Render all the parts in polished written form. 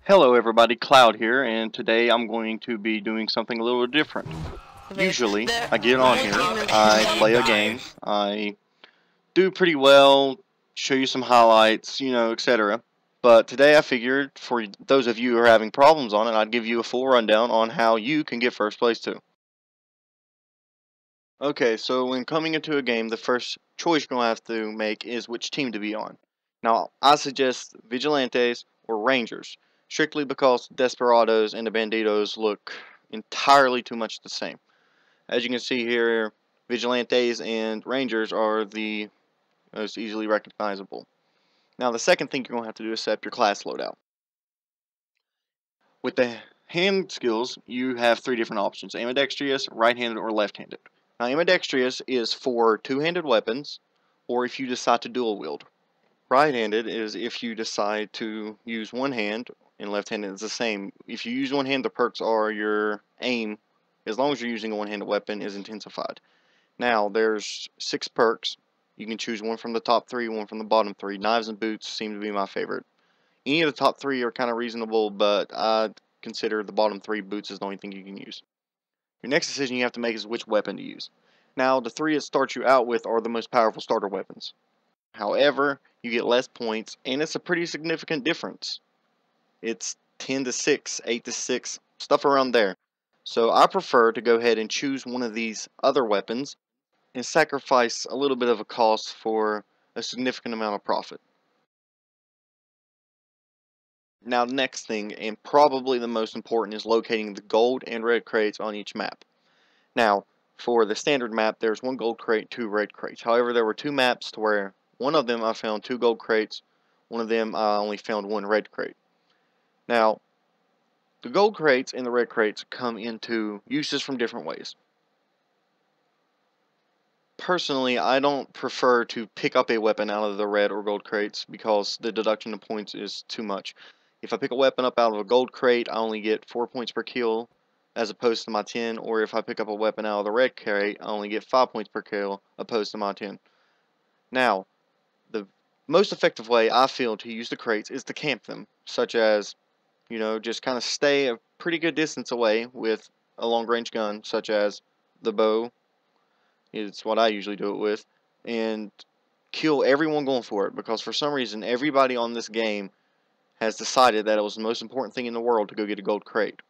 Hello everybody, Cloud here, and today I'm going to be doing something a little different. Usually, I get on here, I play a game, I do pretty well, show you some highlights, etc. But today I figured, for those of you who are having problems on it, I'd give you a full rundown on how you can get first place too. Okay, so when coming into a game, the first choice you're going to have to make is which team to be on. Now, I suggest Vigilantes or Rangers, strictly because Desperados and the Banditos look entirely too much the same. As you can see here, Vigilantes and Rangers are the most easily recognizable. Now, the second thing you're going to have to do is set up your class loadout. With the hand skills, you have three different options: ambidextrous, right-handed, or left-handed. Now, ambidextrous is for two-handed weapons, or if you decide to dual wield. Right-handed is if you decide to use one hand, and left-handed is the same. If you use one hand, the perks are your aim, as long as you're using a one-handed weapon, is intensified. Now, there's 6 perks. You can choose one from the top 3, one from the bottom 3. Knives and boots seem to be my favorite. Any of the top 3 are kind of reasonable, but I consider the bottom 3 boots is the only thing you can use. Your next decision you have to make is which weapon to use. Now, the 3 it starts you out with are the most powerful starter weapons. However, you get less points, and it's a pretty significant difference. It's 10 to 6, 8 to 6, stuff around there. So I prefer to go ahead and choose one of these other weapons and sacrifice a little bit of a cost for a significant amount of profit. Now, the next thing, and probably the most important, is locating the gold and red crates on each map. Now, for the standard map, there's 1 gold crate, 2 red crates. However, there were 2 maps to where one of them I found 2 gold crates, one of them I only found 1 red crate. Now, the gold crates and the red crates come into uses from different ways. Personally, I don't prefer to pick up a weapon out of the red or gold crates because the deduction of points is too much. If I pick a weapon up out of a gold crate, I only get 4 points per kill as opposed to my 10, or if I pick up a weapon out of the red crate, I only get 5 points per kill opposed to my 10. Now, the most effective way I feel to use the crates is to camp them, such as, just kind of stay a pretty good distance away with a long-range gun, such as the bow. It's what I usually do it with, and kill everyone going for it, because for some reason everybody on this game has decided that it was the most important thing in the world to go get a gold crate.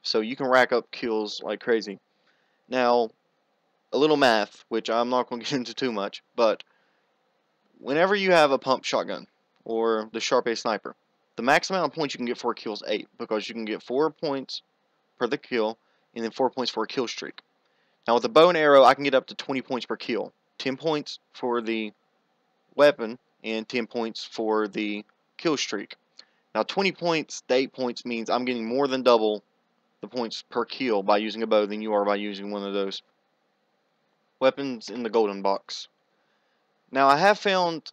So you can rack up kills like crazy. Now, a little math, which I'm not going to get into too much, but whenever you have a pump shotgun or the Sharp A sniper, the max amount of points you can get for a kill is 8, because you can get 4 points per the kill and then 4 points for a kill streak. Now, with the bow and arrow, I can get up to 20 points per kill. 10 points for the weapon and 10 points for the kill streak. Now, 20 points to 8 points means I'm getting more than double the points per kill by using a bow than you are by using one of those weapons in the golden box. Now, I have found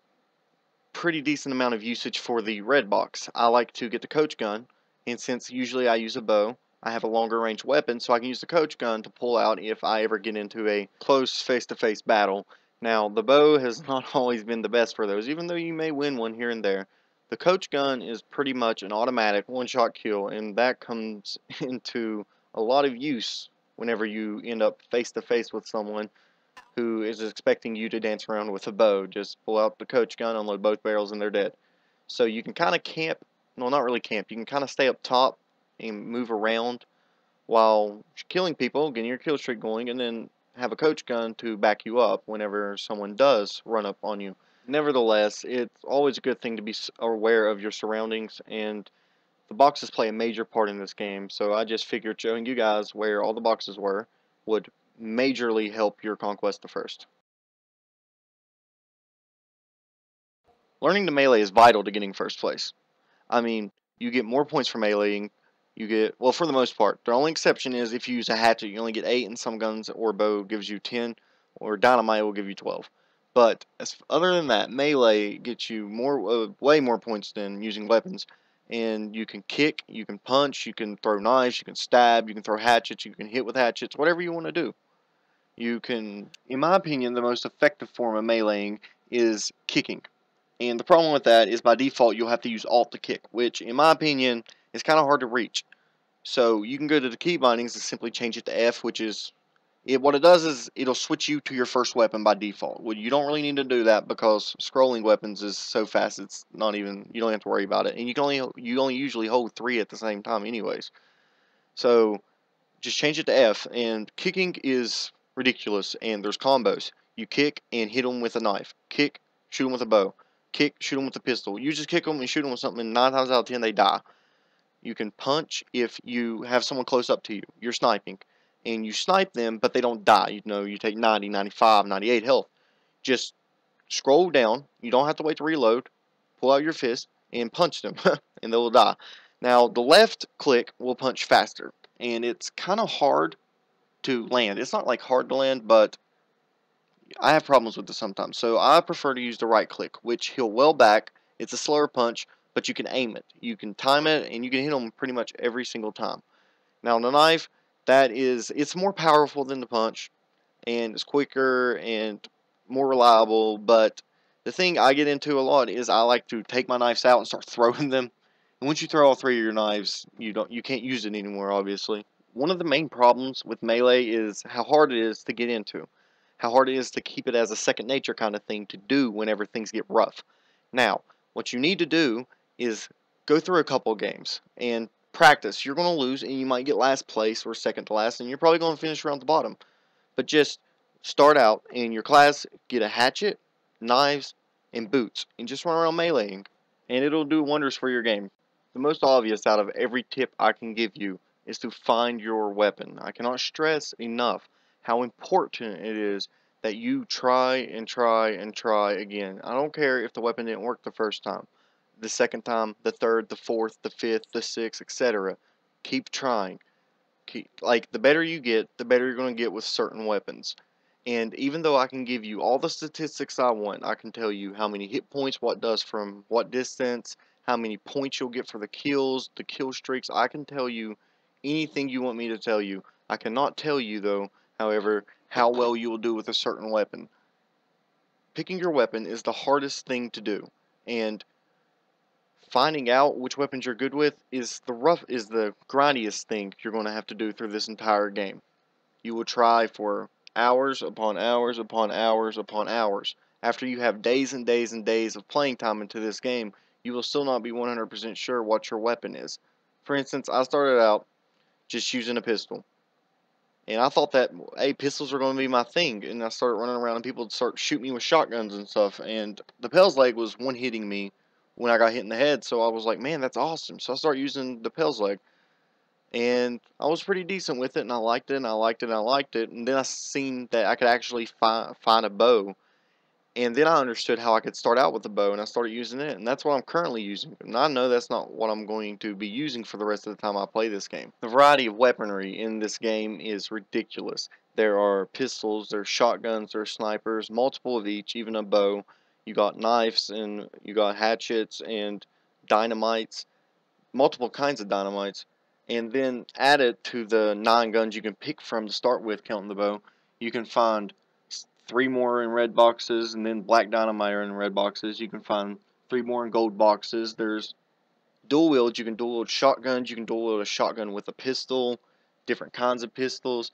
pretty decent amount of usage for the red box. I like to get the coach gun, and since usually I use a bow, I have a longer range weapon, so I can use the coach gun to pull out if I ever get into a close face-to-face battle. Now, the bow has not always been the best for those, even though you may win one here and there. The coach gun is pretty much an automatic one-shot kill, and that comes into a lot of use whenever you end up face-to-face with someone who is expecting you to dance around with a bow. Just pull out the coach gun, unload both barrels, and they're dead. So you can kind of camp, well, not really camp, you can kind of stay up top and move around while killing people, getting your kill streak going, and then have a coach gun to back you up whenever someone does run up on you. Nevertheless, it's always a good thing to be aware of your surroundings, and the boxes play a major part in this game, so I just figured showing you guys where all the boxes were would majorly help your conquest the first. Learning to melee is vital to getting first place. I mean, you get more points for meleeing. You get, well, for the most part. The only exception is if you use a hatchet, you only get 8, and some guns or bow gives you 10, or dynamite will give you 12. But other than that, melee gets you way more points than using weapons. And you can kick, you can punch, you can throw knives, you can stab, you can throw hatchets, you can hit with hatchets, whatever you want to do. You can, in my opinion, the most effective form of meleeing is kicking. And the problem with that is by default you'll have to use alt to kick, which in my opinion it's kind of hard to reach. So you can go to the key bindings and simply change it to F, which is what it does is it'll switch you to your first weapon by default. Well, you don't really need to do that because scrolling weapons is so fast it's not even, you don't have to worry about it. And you only usually hold 3 at the same time anyways. So just change it to F, and kicking is ridiculous, and there's combos. You kick and hit them with a knife. Kick, shoot them with a bow. Kick, shoot them with a pistol. You just kick them and shoot them with something, and 9 times out of 10 they die. You can punch if you have someone close up to you. You're sniping. And you snipe them, but they don't die. You know, you take 90, 95, 98 health. Just scroll down. You don't have to wait to reload. Pull out your fist and punch them, and they will die. Now, the left click will punch faster, and it's kind of hard to land. It's not like hard to land, but I have problems with this sometimes. So I prefer to use the right click, which he'll well back. It's a slower punch, but you can aim it. You can time it, and you can hit them pretty much every single time. Now, the knife, it's more powerful than the punch, and it's quicker and more reliable, but the thing I get into a lot is I like to take my knives out and start throwing them. And once you throw all 3 of your knives, you can't use it anymore, obviously. One of the main problems with melee is how hard it is to get into. How hard it is to keep it as a second nature kind of thing to do whenever things get rough. Now, what you need to do is go through a couple games and practice. You're going to lose, and you might get last place or second to last, and you're probably going to finish around the bottom. But just start out in your class, get a hatchet, knives, and boots, and just run around meleeing, and it'll do wonders for your game. The most obvious out of every tip I can give you is to find your weapon. I cannot stress enough how important it is that you try and try and try again. I don't care if the weapon didn't work the first time, the second time, the third, the fourth, the fifth, the sixth, etc. Keep trying. Like, the better you get, the better you're going to get with certain weapons. And even though I can give you all the statistics I want, I can tell you how many hit points, what does from what distance, how many points you'll get for the kills, the kill streaks. I can tell you anything you want me to tell you. I cannot tell you, though, however, how well you will do with a certain weapon. Picking your weapon is the hardest thing to do, and finding out which weapons you're good with is the grindiest thing you're going to have to do through this entire game. You will try for hours upon hours upon hours upon hours. After you have days and days and days of playing time into this game, you will still not be 100% sure what your weapon is. For instance, I started out just using a pistol. And I thought that, hey, pistols are going to be my thing. And I started running around and people would start shooting me with shotguns and stuff. And the Pell's leg was one-hitting me when I got hit in the head. So I was like, man, that's awesome. So I started using the Pell's leg. And I was pretty decent with it, and I liked it, and I liked it, and I liked it. And then I seen that I could actually find a bow. And then I understood how I could start out with a bow, and I started using it. And that's what I'm currently using. And I know that's not what I'm going to be using for the rest of the time I play this game. The variety of weaponry in this game is ridiculous. There are pistols, there's shotguns, there's snipers, multiple of each, even a bow. You got knives, and you got hatchets, and dynamites. Multiple kinds of dynamites. And then added to the 9 guns you can pick from to start with, counting the bow, you can find 3 more in red boxes, and then black dynamite are in red boxes. You can find 3 more in gold boxes. There's dual wields. You can dual wield shotguns. You can dual wield a shotgun with a pistol, different kinds of pistols,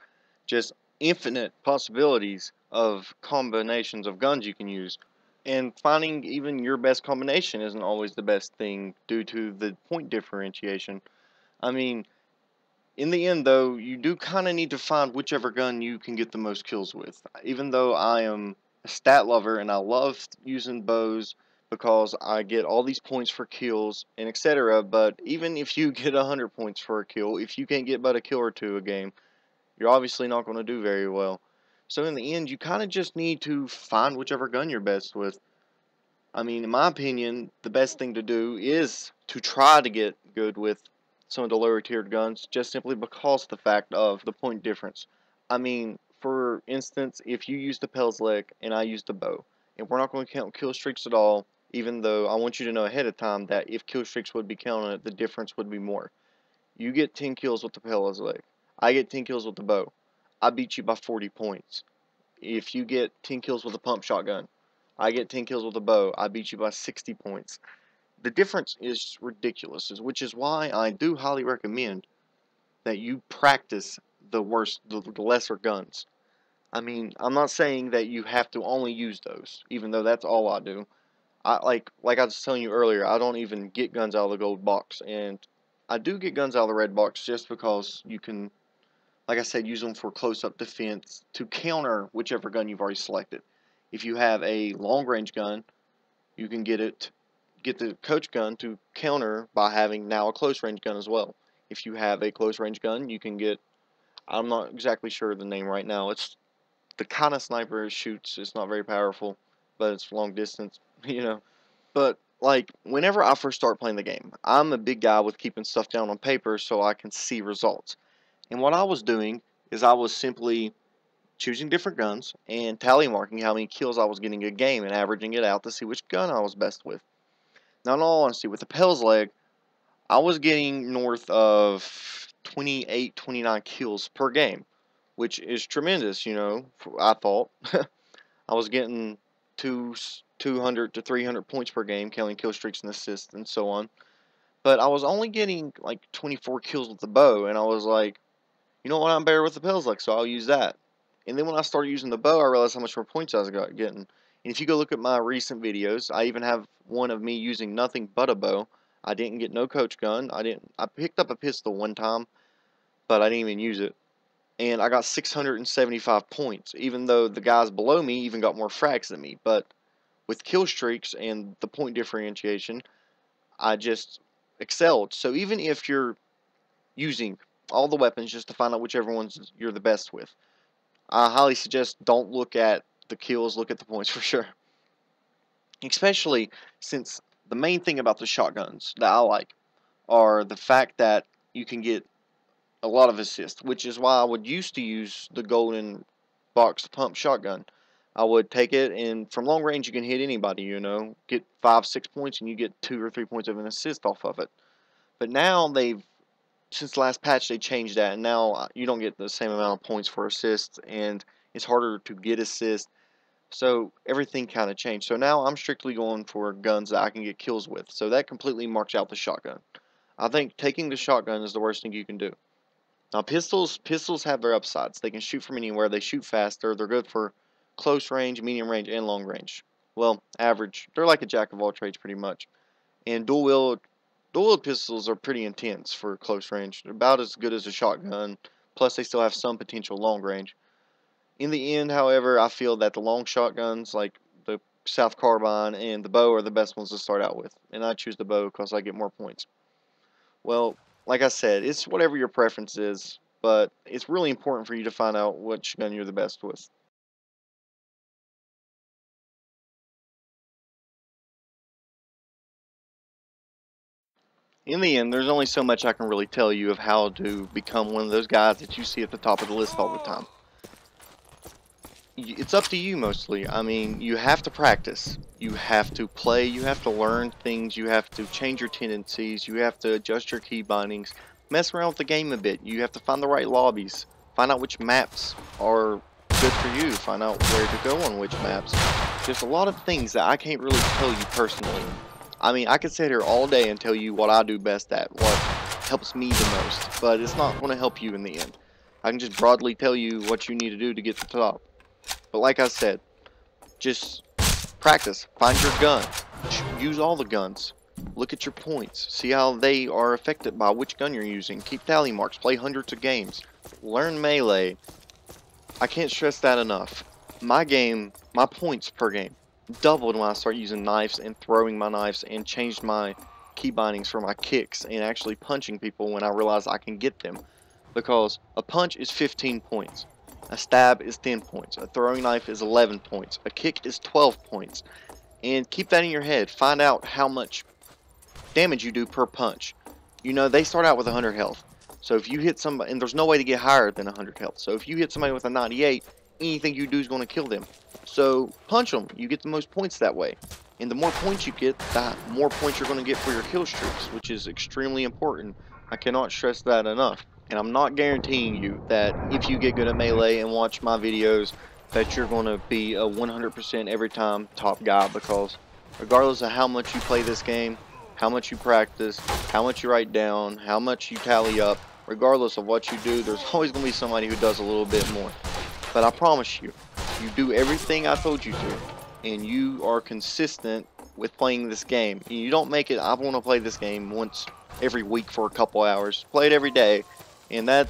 just infinite possibilities of combinations of guns you can use. And finding even your best combination isn't always the best thing due to the point differentiation. I mean, in the end, though, you do kind of need to find whichever gun you can get the most kills with. Even though I am a stat lover and I love using bows because I get all these points for kills and etc. But even if you get 100 points for a kill, if you can't get but a kill or two a game, you're obviously not going to do very well. So in the end, you kind of just need to find whichever gun you're best with. I mean, in my opinion, the best thing to do is to try to get good with some of the lower tiered guns, just simply because of the fact of the point difference. I mean, for instance, if you use the Pell's leg and I use the bow, and we're not going to count kill streaks at all, even though I want you to know ahead of time that if kill streaks would be counted, the difference would be more. You get 10 kills with the Pell's leg. I get 10 kills with the bow. I beat you by 40 points. If you get 10 kills with a pump shotgun, I get 10 kills with a bow. I beat you by 60 points. the difference is ridiculous, which is why I do highly recommend that you practice the lesser guns. I mean, I'm not saying that you have to only use those, even though that's all I do. Like I was telling you earlier, I don't even get guns out of the gold box, and I do get guns out of the red box just because you can, like I said, use them for close-up defense to counter whichever gun you've already selected. If you have a long-range gun, you can get the coach gun to counter by having now a close-range gun as well. If you have a close-range gun, you can get, I'm not exactly sure of the name right now. It's the kind of sniper it shoots. It's not very powerful, but it's long distance, you know. But like whenever I first start playing the game, I'm a big guy with keeping stuff down on paper so I can see results. And what I was doing is I was simply choosing different guns and tally marking how many kills I was getting a game and averaging it out to see which gun I was best with. Now, in all honesty, with the Pell's Leg, I was getting north of 28, 29 kills per game, which is tremendous, you know, I thought. I was getting 200 to 300 points per game, counting kill streaks and assists and so on. But I was only getting like 24 kills with the bow, and I was like, you know what, I'm better with the Pell's Leg, so I'll use that. And then when I started using the bow, I realized how much more points I was getting. And if you go look at my recent videos, I even have one of me using nothing but a bow. I didn't get no coach gun. I picked up a pistol one time, but I didn't even use it. And I got 675 points, even though the guys below me even got more frags than me. But with kill streaks and the point differentiation, I just excelled. So even if you're using all the weapons just to find out whichever ones you're the best with, I highly suggest don't look at the kills, look at the points for sure. Especially since the main thing about the shotguns that I like are the fact that you can get a lot of assists, which is why I would used to use the golden box pump shotgun. I would take it, and from long range you can hit anybody, you know, get 5-6 points and you get 2 or 3 points of an assist off of it. But now since the last patch they changed that, and now you don't get the same amount of points for assists, and it's harder to get assists. So everything kind of changed. So now I'm strictly going for guns that I can get kills with. So that completely marks out the shotgun. I think taking the shotgun is the worst thing you can do. Now pistols have their upsides. They can shoot from anywhere. They shoot faster. They're good for close range, medium range, and long range. Well, average. They're like a jack of all trades pretty much. And dual wield pistols are pretty intense for close range. They're about as good as a shotgun. Plus they still have some potential long range. In the end, however, I feel that the long shotguns, like the South Carbine and the bow, are the best ones to start out with. And I choose the bow because I get more points. Well, like I said, it's whatever your preference is, but it's really important for you to find out which gun you're the best with. In the end, there's only so much I can really tell you of how to become one of those guys that you see at the top of the list all the time. It's up to you mostly. I mean, you have to practice. You have to play. You have to learn things. You have to change your tendencies. You have to adjust your key bindings. Mess around with the game a bit. You have to find the right lobbies. Find out which maps are good for you. Find out where to go on which maps. There's a lot of things that I can't really tell you personally. I mean, I could sit here all day and tell you what I do best at, what helps me the most, but it's not going to help you in the end. I can just broadly tell you what you need to do to get to the top. But like I said, just practice. Find your gun. Use all the guns. Look at your points. See how they are affected by which gun you're using. Keep tally marks. Play hundreds of games. Learn melee. I can't stress that enough. My points per game doubled when I started using knives and throwing my knives, and changed my key bindings for my kicks and actually punching people when I realized I can get them. Because a punch is 15 points. A stab is 10 points. A throwing knife is 11 points. A kick is 12 points. And keep that in your head. Find out how much damage you do per punch. You know, they start out with 100 health. So if you hit somebody, and there's no way to get higher than 100 health. So if you hit somebody with a 98, anything you do is going to kill them. So punch them. You get the most points that way. And the more points you get, the more points you're going to get for your kill streaks, which is extremely important. I cannot stress that enough. And I'm not guaranteeing you that if you get good at melee and watch my videos, that you're going to be a 100% every time top guy, because regardless of how much you play this game, how much you practice, how much you write down, how much you tally up. Regardless of what you do, there's always going to be somebody who does a little bit more. But I promise you, you do everything I told you to, and you are consistent with playing this game. You don't make it, I want to play this game once every week for a couple hours. Play it every day, and that,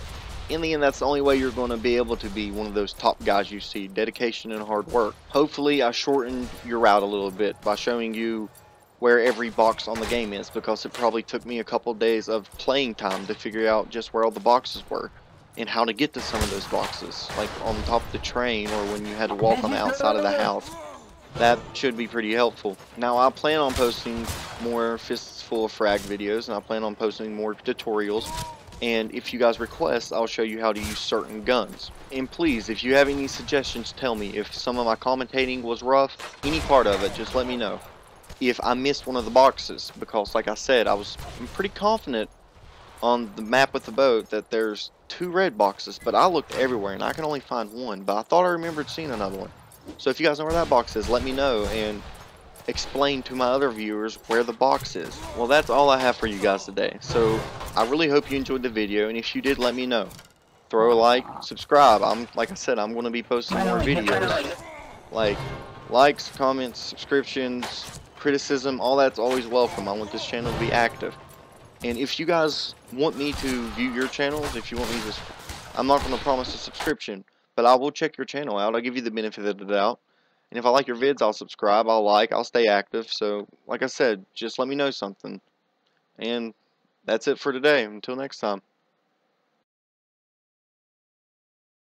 in the end, that's the only way you're going to be able to be one of those top guys you see. Dedication and hard work. Hopefully, I shortened your route a little bit by showing you where every box on the game is, because it probably took me a couple days of playing time to figure out just where all the boxes were and how to get to some of those boxes, like on top of the train or when you had to walk on the outside of the house. That should be pretty helpful. Now, I plan on posting more Fistful of Frag videos, and I plan on posting more tutorials, and if you guys request, I'll show you how to use certain guns. And please, if you have any suggestions, tell me. If some of my commentating was rough, any part of it, just let me know. If I missed one of the boxes, because like I said, I'm pretty confident on the map with the boat that there's 2 red boxes, but I looked everywhere and I can only find one, but I thought I remembered seeing another one. So if you guys know where that box is, let me know and explain to my other viewers where the box is. Well, that's all I have for you guys today. So I really hope you enjoyed the video, and if you did, let me know. Throw a like, subscribe. Like I said, I'm going to be posting more videos. Like likes, comments, subscriptions, criticism, all that's always welcome. I want this channel to be active. And if you guys want me to view your channels, if you want me to, I'm not going to promise a subscription, but I will check your channel out. I'll give you the benefit of the doubt. And if I like your vids, I'll subscribe, I'll stay active. So, like I said, just let me know something. And that's it for today. Until next time.